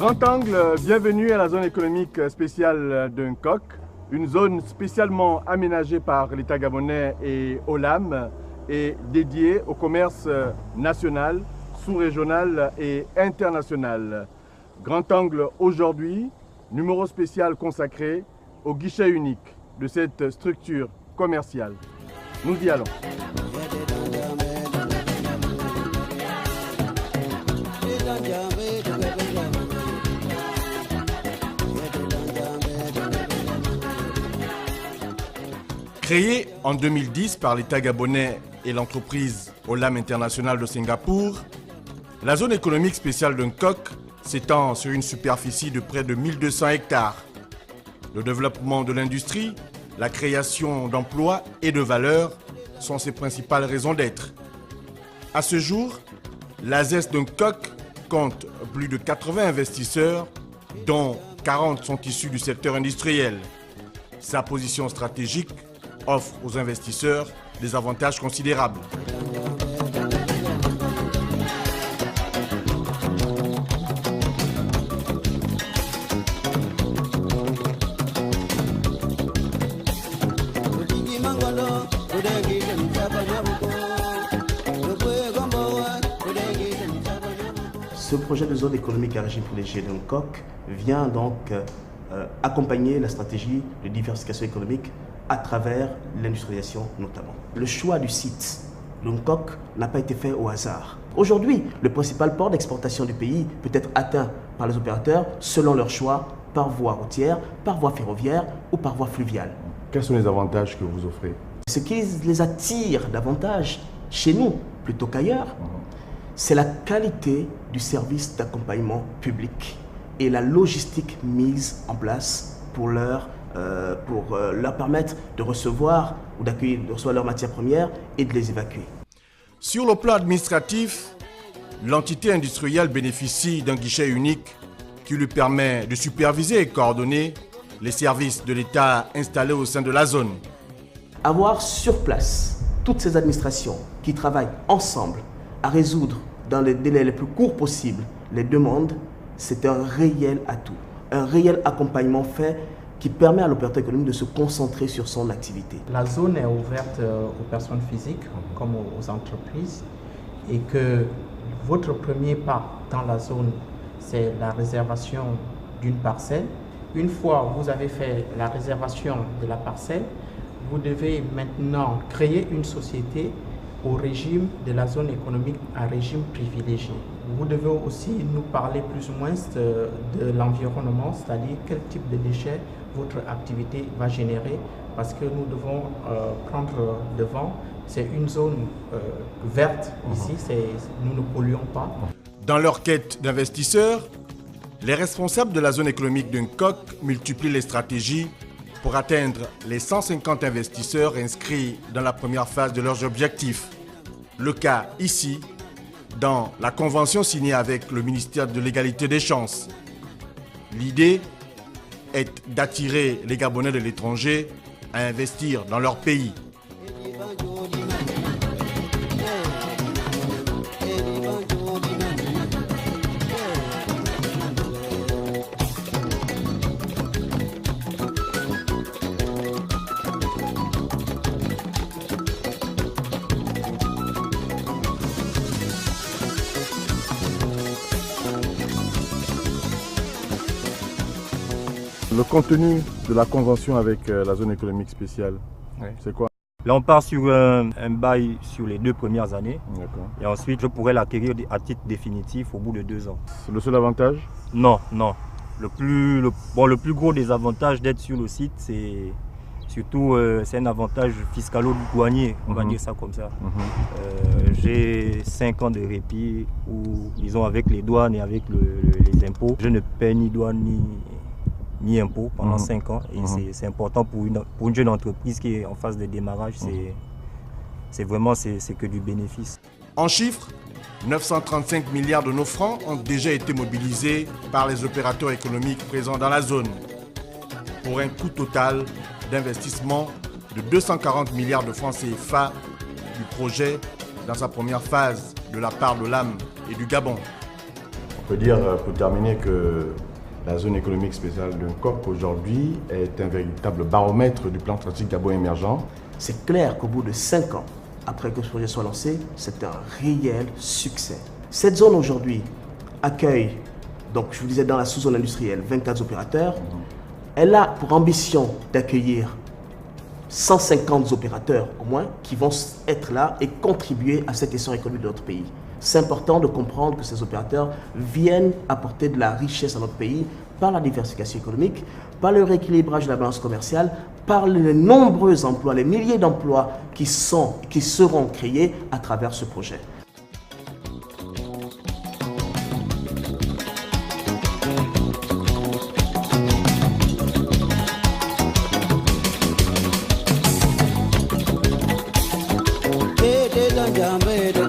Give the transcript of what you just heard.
Grand Angle, bienvenue à la zone économique spéciale d'Uncoc, une zone spécialement aménagée par l'État gabonais et OLAM et dédiée au commerce national, sous-régional et international. Grand Angle aujourd'hui, numéro spécial consacré au guichet unique de cette structure commerciale. Nous y allons. Créée en 2010 par l'État gabonais et l'entreprise OLAM International de Singapour, la zone économique spéciale d'Uncoc s'étend sur une superficie de près de 1200 hectares. Le développement de l'industrie, la création d'emplois et de valeurs sont ses principales raisons d'être. À ce jour, la ZES d'Uncoc compte plus de 80 investisseurs, dont 40 sont issus du secteur industriel. Sa position stratégique offre aux investisseurs des avantages considérables. Ce projet de zone économique à régime privilégié d'Uncoc vient donc accompagner la stratégie de diversification économique à travers l'industrialisation notamment. Le choix du site d'Uncoc n'a pas été fait au hasard. Aujourd'hui, le principal port d'exportation du pays peut être atteint par les opérateurs selon leur choix, par voie routière, par voie ferroviaire ou par voie fluviale. Quels sont les avantages que vous offrez? Ce qui les attire davantage chez nous plutôt qu'ailleurs, c'est la qualité du service d'accompagnement public et la logistique mise en place pour leur permettre de recevoir ou de recevoir leurs matières premières et de les évacuer. Sur le plan administratif, l'entité industrielle bénéficie d'un guichet unique qui lui permet de superviser et coordonner les services de l'État installés au sein de la zone. Avoir sur place toutes ces administrations qui travaillent ensemble à résoudre dans les délais les plus courts possibles les demandes, c'est un réel atout, un réel accompagnement fait qui permet à l'opérateur économique de se concentrer sur son activité. La zone est ouverte aux personnes physiques comme aux entreprises et que votre premier pas dans la zone, c'est la réservation d'une parcelle. Une fois vous avez fait la réservation de la parcelle, vous devez maintenant créer une société au régime de la zone économique à régime privilégié. Vous devez aussi nous parler plus ou moins de l'environnement, c'est-à-dire quel type de déchets votre activité va générer, parce que nous devons prendre devant. C'est une zone verte ici, nous ne polluons pas. Dans leur quête d'investisseurs, les responsables de la zone économique d'Uncoc multiplient les stratégies pour atteindre les 150 investisseurs inscrits dans la première phase de leurs objectifs. Le cas ici, dans la convention signée avec le ministère de l'Égalité des chances. L'idée est d'attirer les Gabonais de l'étranger à investir dans leur pays. Le contenu de la convention avec la zone économique spéciale, c'est quoi? Là, on part sur un bail sur les 2 premières années. Et ensuite, je pourrais l'acquérir à titre définitif au bout de 2 ans. C'est le seul avantage? Non, non. Le plus gros des avantages d'être sur le site, c'est surtout c'est un avantage fiscalo-douanier, on va dire ça comme ça. J'ai 5 ans de répit où, disons, avec les douanes et avec les impôts, je ne paie ni douane ni impôts pendant 5 ans. Et c'est important pour une jeune entreprise qui est en phase de démarrage. C'est vraiment que du bénéfice. En chiffres, 935 milliards de nos francs ont déjà été mobilisés par les opérateurs économiques présents dans la zone, pour un coût total d'investissement de 240 milliards de francs CFA du projet dans sa première phase de la part de l'AM et du Gabon. On peut dire, pour terminer, que la zone économique spéciale de Nkok aujourd'hui est un véritable baromètre du plan stratégique Gabon émergent. C'est clair qu'au bout de 5 ans, après que ce projet soit lancé, c'est un réel succès. Cette zone aujourd'hui accueille, donc je vous disais dans la sous-zone industrielle, 24 opérateurs. Elle a pour ambition d'accueillir 150 opérateurs au moins qui vont être là et contribuer à cette essor économique de notre pays. C'est important de comprendre que ces opérateurs viennent apporter de la richesse à notre pays par la diversification économique, par le rééquilibrage de la balance commerciale, par les nombreux emplois, les milliers d'emplois qui seront créés à travers ce projet. Jambe